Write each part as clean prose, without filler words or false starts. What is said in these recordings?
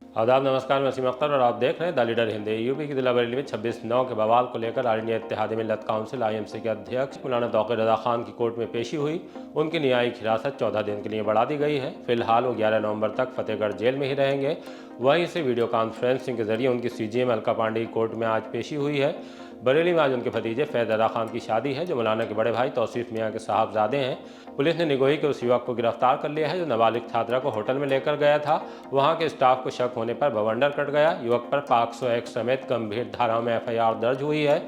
आदाब नमस्कार, मैं वसीम अख्तर और आप देख रहे हैं द लीडर हिंदी। यूपी की जिला बरेली में 26/9 के बवाल को लेकर ऑल इंडिया इत्तेहाद मिल्लत काउंसिल (IMC) के अध्यक्ष मौलाना तौक़ीर रज़ा खान की कोर्ट में पेशी हुई। उनकी न्यायिक हिरासत 14 दिन के लिए बढ़ा दी गई है। फिलहाल वो 11 नवंबर तक फतेहगढ़ जेल में ही रहेंगे। वहीं से वीडियो कॉन्फ्रेंसिंग के जरिए उनकी CGM अलका पांडे की कोर्ट में आज पेशी हुई है। बरेली में आज उनके भतीजे फैज़ रज़ा खान की शादी है, जो मौलाना के बड़े भाई तौसीफ मियाँ के साहबजादे हैं। पुलिस ने निगोही के उस युवक को गिरफ्तार कर लिया है जो नाबालिग छात्रा को होटल में लेकर गया था। वहां के स्टाफ को शक होने पर बवंडर कट गया। युवक पर पॉक्सो एक्ट समेत गंभीर धाराओं में FIR दर्ज हुई है।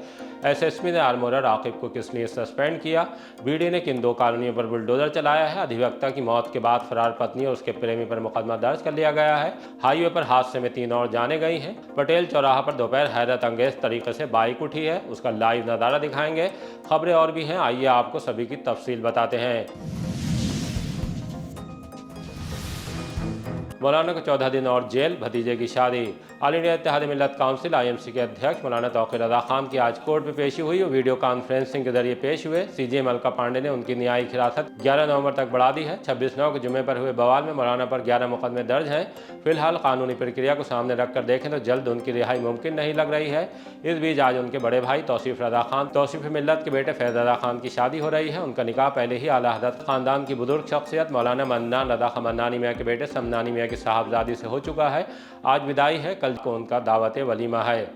SSP ने आलमोरा राकिब को किस लिए सस्पेंड किया? BD ने किन 2 कॉलोनियों पर बुलडोजर चलाया है? अधिवक्ता की मौत के बाद फरार पत्नी और उसके प्रेमी पर मुकदमा दर्ज कर लिया गया है। हाईवे पर हादसे में 3 और जाने गई हैं। पटेल चौराहा पर दोपहर हैरत अंगेज तरीके से बाइक उठी है, उसका लाइव नज़ारा दिखाएंगे। खबरें और भी हैं, आइए आपको सभी की तफसील बताते हैं। मौलाना को 14 दिन और जेल, भतीजे की शादी। ऑल इंडिया इत्तेहाद मिल्लत काउंसिल (IMC) के अध्यक्ष मौलाना तौक़ीर रज़ा खान की आज कोर्ट में पेशी हुई और वीडियो कॉन्फ्रेंसिंग के जरिए पेश हुए। CGM अलका पांडे ने उनकी न्यायिक हिरासत 11 नवंबर तक बढ़ा दी है। 26/9 के जुमे पर हुए बवाल में मौलाना पर 11 मुकदमे दर्ज हैं। फिलहाल कानूनी प्रक्रिया को सामने रखकर देखें तो जल्द उनकी रिहाई मुमकिन नहीं लग रही है। इस बीच आज उनके बड़े भाई तौसीफ रज़ा खान, तौसीफ मिल्लत के बेटे फैज़ रज़ा खान की शादी हो रही है। उनका निकाह पहले ही आला हज़रत खानदान की बुजुर्ग शख्सियत मौलाना मन्नान रज़ा खमनानी मियाँ के बेटे समनानी मियाँ की साहबजादी से हो चुका है। आज विदाई है, कल को उनका दावत वलीमा है।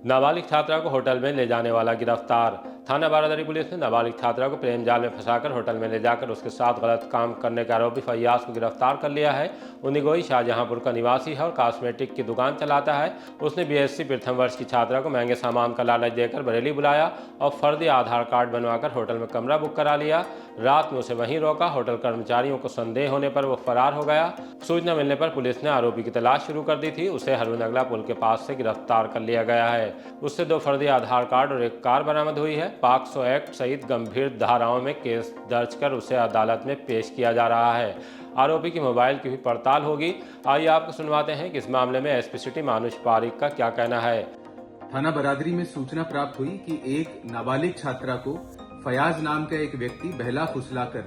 नाबालिग छात्रा को होटल में ले जाने वाला गिरफ्तार। थाना बारादरी पुलिस ने नाबालिग छात्रा को प्रेम जाल में फंसाकर होटल में ले जाकर उसके साथ गलत काम करने के आरोपी फैयाज को गिरफ्तार कर लिया है। उनिगोई शाहजहांपुर का निवासी है और कॉस्मेटिक की दुकान चलाता है। उसने BSc प्रथम वर्ष की छात्रा को महंगे सामान का लालच देकर बरेली बुलाया और फर्जी आधार कार्ड बनवाकर होटल में कमरा बुक करा लिया। रात में उसे वहीं रोका। होटल कर्मचारियों को संदेह होने पर वो फरार हो गया। सूचना मिलने पर पुलिस ने आरोपी की तलाश शुरू कर दी थी। उसे हरवन अगला पुल के पास से गिरफ्तार कर लिया गया है। उससे 2 फर्जी आधार कार्ड और एक कार बरामद हुई है। पॉक्सो एक्ट सहित गंभीर धाराओं में केस दर्ज कर उसे अदालत में पेश किया जा रहा है। आरोपी की मोबाइल की भी पड़ताल होगी। आइए आपको सुनवाते हैं कि इस मामले में SP सिटी मानुष पारिक का क्या कहना है। थाना बरादरी में सूचना प्राप्त हुई कि एक नाबालिग छात्रा को फयाज नाम का एक व्यक्ति बहला फुसलाकर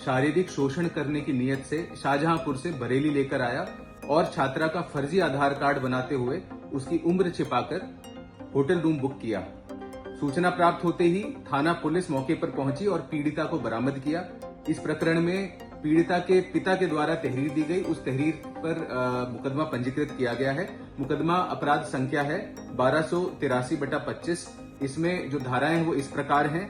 शारीरिक शोषण करने की नीयत से शाहजहांपुर से बरेली लेकर आया और छात्रा का फर्जी आधार कार्ड बनाते हुए उसकी उम्र छिपाकर होटल रूम बुक किया। सूचना प्राप्त होते ही थाना पुलिस मौके पर पहुंची और पीड़िता को बरामद किया। इस प्रकरण में पीड़िता के पिता के द्वारा तहरीर दी गई, उस तहरीर पर मुकदमा पंजीकृत किया गया है। मुकदमा अपराध संख्या है 1283/25। इसमें जो धाराएं हैं वो इस प्रकार हैं: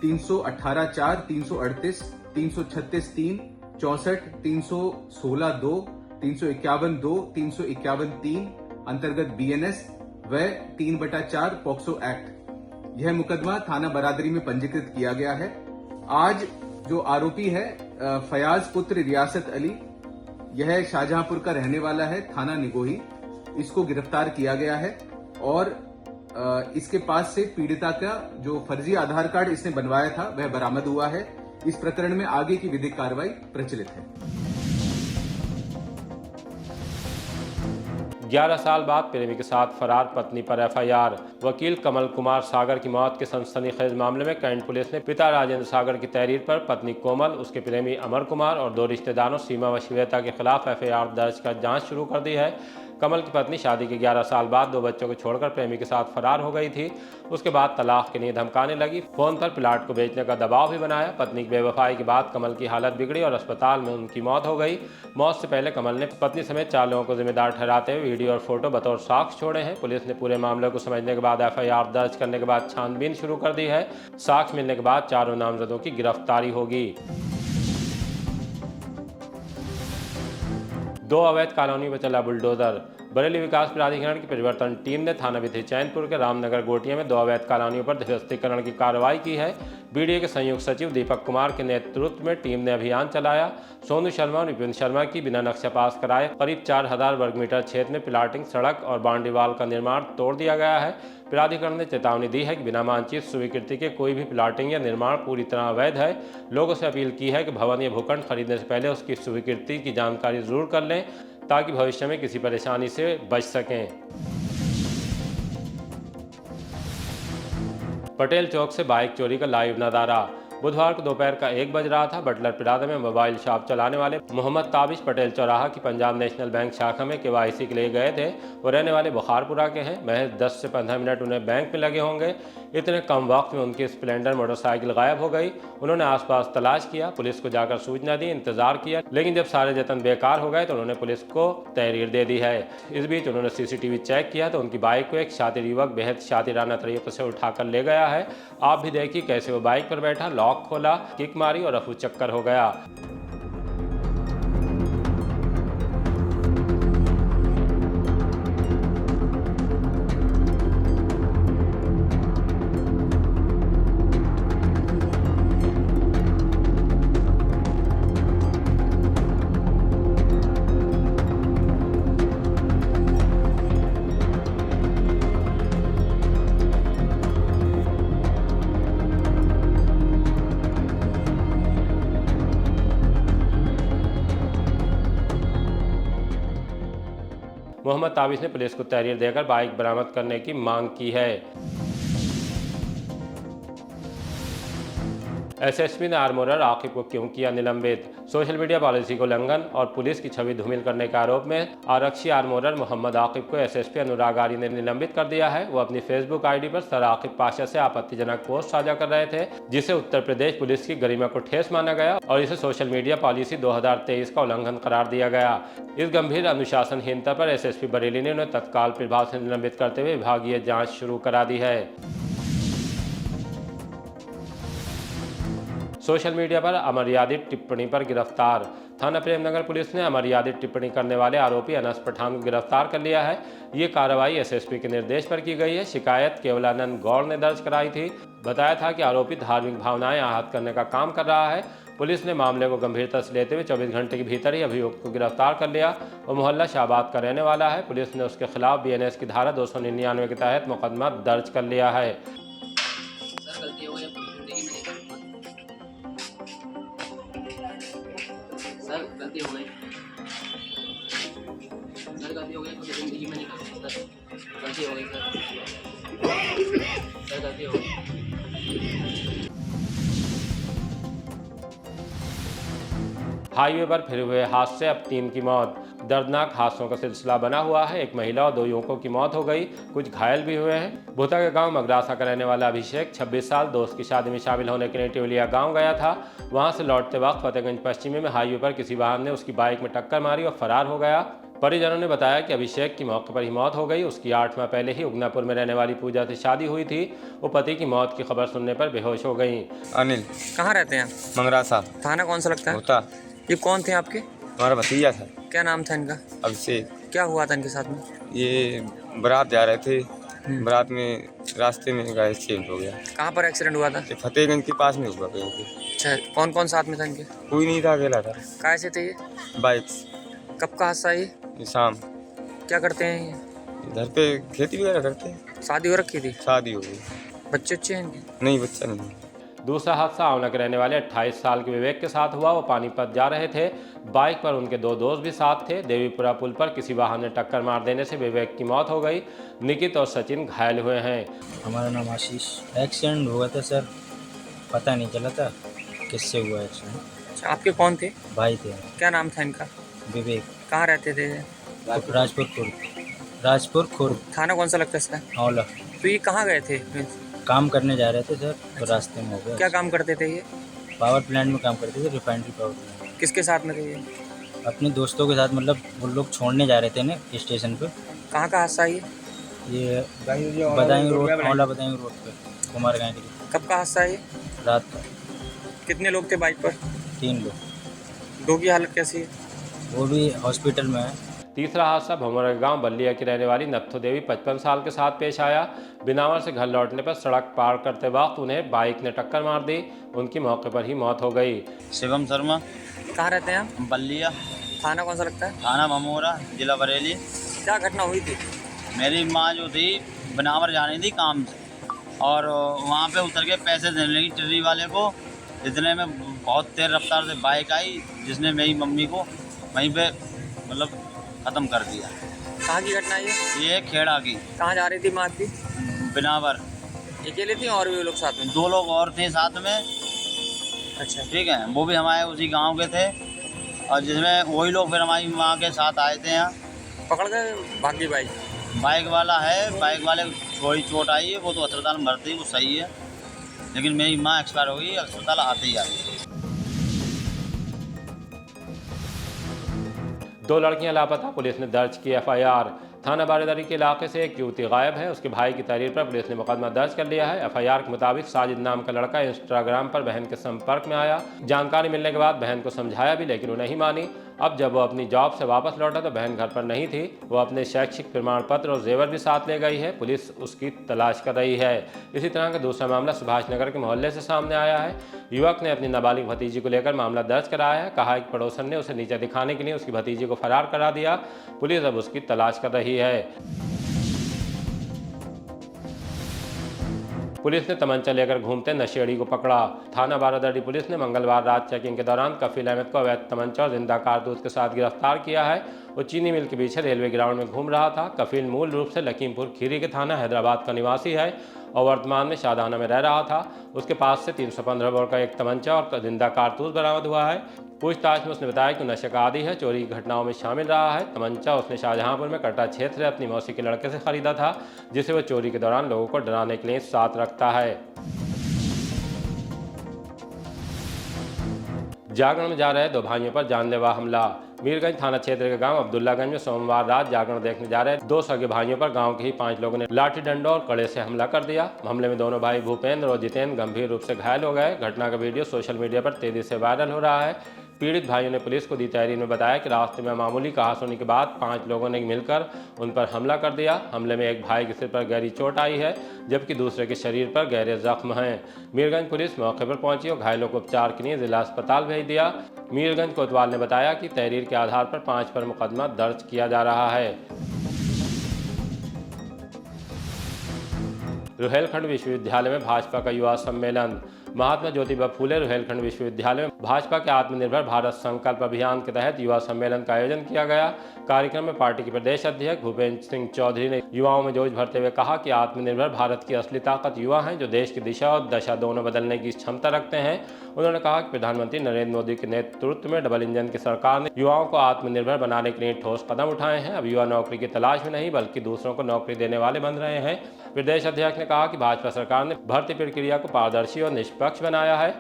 318(4), 338, 336(3), 64, 316(2), 351(2), 351(3) अंतर्गत BNS व 3/4 पॉक्सो एक्ट। यह मुकदमा थाना बरादरी में पंजीकृत किया गया है। आज जो आरोपी है फयाज पुत्र रियासत अली, यह शाहजहांपुर का रहने वाला है, थाना निगोही। इसको गिरफ्तार किया गया है और इसके पास से पीड़िता का जो फर्जी आधार कार्ड इसने बनवाया था वह बरामद हुआ है। इस प्रकरण में आगे की विधिक कार्रवाई प्रचलित है। 11 साल बाद प्रेमी के साथ फरार पत्नी पर FIR। वकील कमल कुमार सागर की मौत के सनसनीखेज मामले में कैंट पुलिस ने पिता राजेंद्र सागर की तहरीर पर पत्नी कोमल, उसके प्रेमी अमर कुमार और 2 रिश्तेदारों सीमा व श्वेता के खिलाफ FIR दर्ज कर जांच शुरू कर दी है। कमल की पत्नी शादी के 11 साल बाद 2 बच्चों को छोड़कर प्रेमी के साथ फरार हो गई थी। उसके बाद तलाक के लिए धमकाने लगी। फोन पर प्लाट को बेचने का दबाव भी बनाया। पत्नी की बेवफाई के बाद कमल की हालत बिगड़ी और अस्पताल में उनकी मौत हो गई। मौत से पहले कमल ने पत्नी समेत 4 लोगों को जिम्मेदार ठहराते हुए वीडियो और फोटो बतौर साक्ष्य छोड़े हैं। पुलिस ने पूरे मामले को समझने के बाद FIR दर्ज करने के बाद छानबीन शुरू कर दी है। साक्ष्य मिलने के बाद चारों नामजदों की गिरफ्तारी होगी। 2 अवैध कॉलोनी पर चला बुलडोजर। बरेली विकास प्राधिकरण की परिवर्तन टीम ने थाना विधि चैनपुर के रामनगर गोटिया में 2 अवैध कॉलोनियों पर ध्वस्तीकरण की कार्रवाई की है। BDA के संयुक्त सचिव दीपक कुमार के नेतृत्व में टीम ने अभियान चलाया। सोनू शर्मा और विपिन शर्मा की बिना नक्शा पास कराए करीब 4000 वर्ग मीटर क्षेत्र में प्लाटिंग, सड़क और बाउंड्री वाल का निर्माण तोड़ दिया गया है। प्राधिकरण ने चेतावनी दी है कि बिना मानचित स्वीकृति के कोई भी प्लाटिंग या निर्माण पूरी तरह अवैध है। लोगों से अपील की है कि भवन या भूखंड खरीदने से पहले उसकी स्वीकृति की जानकारी जरूर कर लें ताकि भविष्य में किसी परेशानी से बच सकें। पटेल चौक से बाइक चोरी का लाइव नज़ारा। बुधवार को दोपहर का 1 बज रहा था। बटलर पिरादा में मोबाइल शॉप चलाने वाले मोहम्मद ताबिश पटेल चौराहा की पंजाब नेशनल बैंक शाखा में KYC के लिए गए थे। वो रहने वाले बुखारपुरा के हैं। महज 10 से 15 मिनट उन्हें बैंक में लगे होंगे। इतने कम वक्त में उनकी स्प्लेंडर मोटरसाइकिल गायब हो गई। उन्होंने आसपास तलाश किया, पुलिस को जाकर सूचना दी, इंतजार किया, लेकिन जब सारे जतन बेकार हो गए तो उन्होंने पुलिस को तहरीर दे दी है। इस बीच उन्होंने CCTV चेक किया तो उनकी बाइक को एक शातिर युवक बेहद शातिराना तरीके से उठाकर ले गया है। आप भी देखिए कैसे वो बाइक पर बैठा, लॉक खोला, किक मारी और रफू चक्कर हो गया। मोहम्मद ताबिश ने पुलिस को तहरीर देकर बाइक बरामद करने की मांग की है। SSP ने आर्मोरर आकिब को क्यों किया निलंबित? सोशल मीडिया पॉलिसी को उल्लंघन और पुलिस की छवि धूमिल करने के आरोप में आरक्षी आर्मोरर मोहम्मद आकिब को SSP अनुराग आर्य ने निलंबित कर दिया है। वो अपनी फेसबुक ID पर सर आकिब पाशा से आपत्तिजनक पोस्ट साझा कर रहे थे, जिसे उत्तर प्रदेश पुलिस की गरिमा को ठेस माना गया और इसे सोशल मीडिया पॉलिसी 2023 का उल्लंघन करार दिया गया। इस गंभीर अनुशासनहीनता पर SSP बरेली ने उन्हें तत्काल प्रभाव से निलंबित करते हुए विभागीय जाँच शुरू करा दी है। सोशल मीडिया पर अमर्यादित टिप्पणी पर गिरफ्तार। थाना प्रेमनगर पुलिस ने अमर्यादित टिप्पणी करने वाले आरोपी अनस पठान को गिरफ्तार कर लिया है। ये कार्रवाई SSP के निर्देश पर की गई है। शिकायत केवलानंद गौड़ ने दर्ज कराई थी। बताया था कि आरोपी धार्मिक भावनाएं आहत करने का काम कर रहा है। पुलिस ने मामले को गंभीरता से लेते हुए 24 घंटे के भीतर ही अभियुक्त को गिरफ्तार कर लिया। वो मोहल्ला शाहबाद का रहने वाला है। पुलिस ने उसके खिलाफ BNS की धारा 299 के तहत मुकदमा दर्ज कर लिया है। गलती हो गई सर, गलती हो गई तो जिंदगी में नहीं कर सकता सर। गलती हो गई सर, गलती हो गई। हाईवे पर फिर हुए हादसे, अब 3 की मौत। दर्दनाक हादसों का सिलसिला बना हुआ है। एक महिला और 2 युवकों की मौत हो गई, कुछ घायल भी हुए हैं। भूता के गांव मगरासा का रहने वाला अभिषेक 26 साल दोस्त की शादी में शामिल होने के लिए टिवलिया गांव गया था। वहां से लौटते वक्त फतेहगंज पश्चिमी में हाईवे पर किसी वाहन ने उसकी बाइक में टक्कर मारी और फरार हो गया। परिजनों ने बताया कि अभिषेक की मौके पर ही मौत हो गई। उसकी 8 माह पहले ही उगनापुर में रहने वाली पूजा से शादी हुई थी। वो पति की मौत की खबर सुनने पर बेहोश हो गई। अनिल, कहाँ रहते हैं? मंगरासा। थाना कौन सा लगता है? होता ये कौन थे आपके? हमारा भतीजा था। क्या नाम था इनका? अभिषेक। क्या हुआ था इनके साथ में? ये बारात जा रहे थे, बारात में रास्ते में गाड़ी एक्सीडेंट हो गया। कहाँ पर एक्सीडेंट हुआ था? ये फतेहगंज के पास में हुआ कहीं पे। अच्छा, कौन कौन साथ में था इनके? कोई नहीं था, अकेला था। कहाँ से थे ये? बाइक। कब का हादसा है ये? ये शाम। क्या करते हैं ये? घर पे खेती वगैरह करते हैं। शादी हो रखी थी? शादी हो गई। बच्चे अच्छे हैं इनके? नहीं, बच्चा नहीं। दूसरा हादसा आंवला के रहने वाले 28 साल के विवेक के साथ हुआ। वो पानीपत जा रहे थे। बाइक पर उनके 2 दोस्त भी साथ थे। देवीपुरा पुल पर किसी वाहन ने टक्कर मार देने से विवेक की मौत हो गई। निकित और सचिन घायल हुए हैं। हमारा नाम आशीष। एक्सीडेंट हुआ था सर, पता नहीं चला था किससे हुआ एक्सीडेंट। अच्छा, आपके कौन थे? भाई थे। क्या नाम था इनका? विवेक। कहाँ रहते थे? राजपुर खुर्द। थाना कौन सा लगता है इसका? आंवला। तो ये कहाँ गए थे? काम करने जा रहे थे सर, तो रास्ते में हो गया। क्या काम करते थे ये? पावर प्लांट में काम करते थे, रिफाइनरी पावर प्लांट। किसके साथ में थे ये? अपने दोस्तों के साथ, मतलब वो लोग छोड़ने जा रहे थे ना स्टेशन पे। कहाँ का हादसा है ये बदायूं रोड, आंवला बदायूं रोड पे, कुमारगंज के लिए। कब का हादसा है ये? रात का। कितने लोग थे बाइक पर? 3 लोग। 2 की हालत कैसी है? वो भी हॉस्पिटल में है। तीसरा हादसा भमोरा गांव बल्लिया की रहने वाली नत्थो देवी 55 साल के साथ पेश आया। बिनावर से घर लौटने पर सड़क पार करते वक्त उन्हें बाइक ने टक्कर मार दी। उनकी मौके पर ही मौत हो गई। शिवम शर्मा। कहाँ रहते हैं आप? बल्लिया। थाना कौन सा लगता है? थाना भमोरा, जिला बरेली। क्या घटना हुई थी? मेरी माँ जो थी बिनावर जानी थी काम से, और वहाँ पे उतर के पैसे देने लगी टिर्री वाले को। इतने में बहुत तेज रफ्तार से बाइक आई, जिसने मेरी मम्मी को वहीं पे मतलब ख़त्म कर दिया। कहाँ की घटना है ये खेड़ा की। कहाँ जा रही थी माँ की? बिनावर। अकेले थी और भी लोग साथ में? 2 लोग और थे साथ में, अच्छा। ठीक है, वो भी हमारे उसी गांव के थे और जिसमें वही लोग फिर हमारी माँ के साथ आए थे यहाँ। पकड़ गए भागी बाइक। बाइक वाला है, बाइक वाले को थोड़ी चोट आई है, वो तो अस्पताल में भर्ती है, वो सही है, लेकिन मेरी माँ एक्सपायर हो गई अस्पताल आते ही आई। 2 लड़कियां लापता, पुलिस ने दर्ज की एफआईआर। थाना बारेदरी के इलाके से एक युवती गायब है। उसके भाई की तहरीर पर पुलिस ने मुकदमा दर्ज कर लिया है। एफआईआर के मुताबिक साजिद नाम का लड़का इंस्टाग्राम पर बहन के संपर्क में आया। जानकारी मिलने के बाद बहन को समझाया भी, लेकिन वो नहीं मानी। अब जब वो अपनी जॉब से वापस लौटा तो बहन घर पर नहीं थी। वो अपने शैक्षिक प्रमाण पत्र और जेवर भी साथ ले गई है। पुलिस उसकी तलाश कर रही है। इसी तरह का दूसरा मामला सुभाष नगर के मोहल्ले से सामने आया है। युवक ने अपनी नाबालिग भतीजी को लेकर मामला दर्ज कराया है। कहा है कि पड़ोसन ने उसे नीचे दिखाने के लिए उसकी भतीजी को फरार करा दिया। पुलिस अब उसकी तलाश कर रही है। पुलिस ने तमंचा लेकर घूमते नशेड़ी को पकड़ा। थाना बारादरी पुलिस ने मंगलवार रात चेकिंग के दौरान कफील अहमद को अवैध तमंचा और जिंदा कारतूस के साथ गिरफ्तार किया है। वो चीनी मिल के पीछे रेलवे ग्राउंड में घूम रहा था। कफील मूल रूप से लखीमपुर खीरी के थाना हैदराबाद का निवासी है और वर्तमान में शादाना में रह रहा था। उसके पास से 315 बोर का एक तमंचा और जिंदा कारतूस बरामद हुआ है। पूछताछ में उसने बताया कि नशे का आदी है, चोरी की घटनाओं में शामिल रहा है। तमंचा उसने शाहजहांपुर में कटरा क्षेत्र से अपनी मौसी के लड़के से खरीदा था, जिसे वो चोरी के दौरान लोगों को डराने के लिए साथ रखता है। जागरण में जा रहे 2 भाइयों पर जानलेवा हमला। मीरगंज थाना क्षेत्र के गांव अब्दुल्लागंज में सोमवार रात जागरण देखने जा रहे 2 सगे भाइयों पर गांव के ही 5 लोगों ने लाठी डंडों और कड़े से हमला कर दिया। हमले में दोनों भाई भूपेंद्र और जितेंद्र गंभीर रूप से घायल हो गए। घटना का वीडियो सोशल मीडिया पर तेजी से वायरल हो रहा है। पीड़ित भाइयों ने पुलिस को दी तहरीर में बताया कि रास्ते में मामूली कहासुनी के बाद 5 लोगों ने मिलकर उन पर हमला कर दिया। हमले में एक भाई के सिर पर गहरी चोट आई है, जबकि दूसरे के शरीर पर गहरे जख्म हैं। मीरगंज पुलिस मौके पर पहुंची और घायलों को उपचार के लिए जिला अस्पताल भेज दिया। मीरगंज कोतवाल ने बताया कि तहरीर के आधार पर 5 पर मुकदमा दर्ज किया जा रहा है। रुहेलखंड विश्वविद्यालय में भाजपा का युवा सम्मेलन। महात्मा ज्योतिबा फूले रुहेलखंड विश्वविद्यालय में भाजपा के आत्मनिर्भर भारत संकल्प अभियान के तहत युवा सम्मेलन का आयोजन किया गया। कार्यक्रम में पार्टी के प्रदेश अध्यक्ष भूपेंद्र सिंह चौधरी ने युवाओं में जोश भरते हुए कहा कि आत्मनिर्भर भारत की असली ताकत युवा हैं, जो देश की दिशा और दशा दोनों बदलने की क्षमता रखते हैं। उन्होंने कहा कि प्रधानमंत्री नरेंद्र मोदी के नेतृत्व में डबल इंजन की सरकार ने युवाओं को आत्मनिर्भर बनाने के लिए ठोस कदम उठाए हैं। अब युवा नौकरी की तलाश में नहीं, बल्कि दूसरों को नौकरी देने वाले बन रहे हैं। प्रदेश अध्यक्ष ने कहा कि भाजपा सरकार ने भर्ती प्रक्रिया को पारदर्शी और निष्पक्ष बनाया है।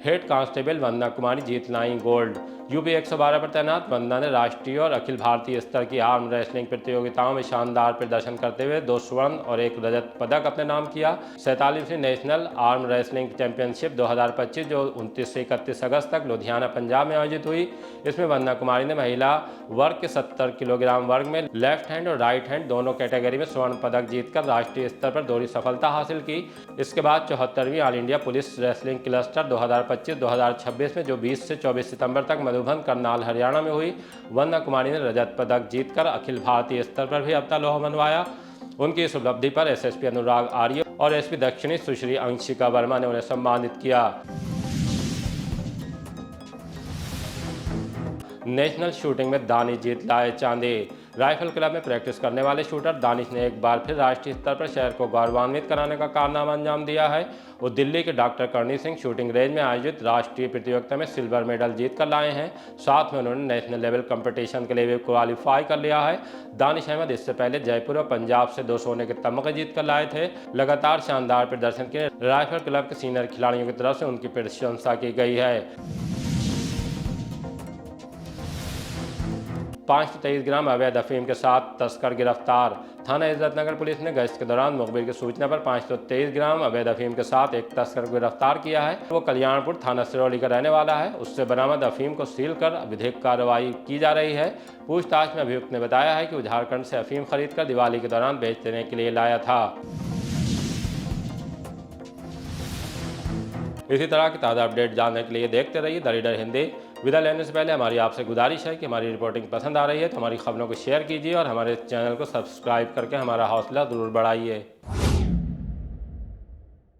हेड कांस्टेबल वंदना कुमारी जीत लाई गोल्ड। यूपी 112 पर तैनात वंदना ने राष्ट्रीय और अखिल भारतीय स्तर की आर्म रेसलिंग प्रतियोगिताओं में शानदार प्रदर्शन करते हुए 2 स्वर्ण और 1 रजत पदक अपने नाम किया। 47वीं नेशनल आर्म रेसलिंग चैंपियनशिप 2025 जो 29 से 31 अगस्त तक लुधियाना पंजाब में आयोजित हुई। इसमें वंदना कुमारी ने महिला वर्ग के 70 किलोग्राम वर्ग में लेफ्ट हैंड और राइट हैंड दोनों कैटेगरी में स्वर्ण पदक जीतकर राष्ट्रीय स्तर पर दोहरी सफलता हासिल की। इसके बाद 74वीं all India police wrestling cluster 2025-2026 में जो 20 से 24 सितंबर तक मधुबन करनाल हरियाणा में हुई, वंदना कुमारी ने रजत पदक जीतकर अखिल भारतीय स्तर पर भी अपना लोहा मनवाया। उनकी इस उपलब्धि पर एसएसपी अनुराग आर्य और एसपी दक्षिणी सुश्री अंशिका वर्मा ने उन्हें सम्मानित किया। नेशनल शूटिंग में दानिश जीत लाए चांदी। राइफल क्लब में प्रैक्टिस करने वाले शूटर दानिश ने एक बार फिर राष्ट्रीय स्तर पर शहर को गौरवान्वित कराने का कारनामा अंजाम दिया है। वो दिल्ली के doctor Karni Singh shooting range में आयोजित राष्ट्रीय प्रतियोगिता में सिल्वर मेडल जीत कर लाए हैं। साथ में उन्होंने नेशनल लेवल कंपटीशन के लिए भी क्वालिफाई कर लिया है। दानिश अहमद इससे पहले जयपुर और पंजाब से 2 सोने के तमगे जीत कर लाए थे। लगातार शानदार प्रदर्शन के लिए राइफल क्लब के सीनियर खिलाड़ियों की तरफ से उनकी प्रशंसा की गई है। 523 ग्राम अवैध अफीम के साथ तस्कर गिरफ्तार। थाना इज्जतनगर पुलिस ने गश्त के दौरान मुखबिर की सूचना पर 523 ग्राम अवैध अफीम के साथ एक तस्कर को गिरफ्तार किया है। वो कल्याणपुर थाना सिरौली का रहने वाला है। उससे बरामद अफीम को सील कर विधिक कार्रवाई की जा रही है। पूछताछ में अभियुक्त ने बताया है कि वो झारखंड से अफीम खरीदकर दिवाली के दौरान बेच देने के लिए लाया था। इसी तरह की ताज़ा अपडेट जानने के लिए देखते रहिए द रीडर हिंदी। विदा लेने से पहले हमारी आपसे गुजारिश है कि हमारी रिपोर्टिंग पसंद आ रही है तो हमारी खबरों को शेयर कीजिए और हमारे चैनल को सब्सक्राइब करके हमारा हौसला ज़रूर बढ़ाइए।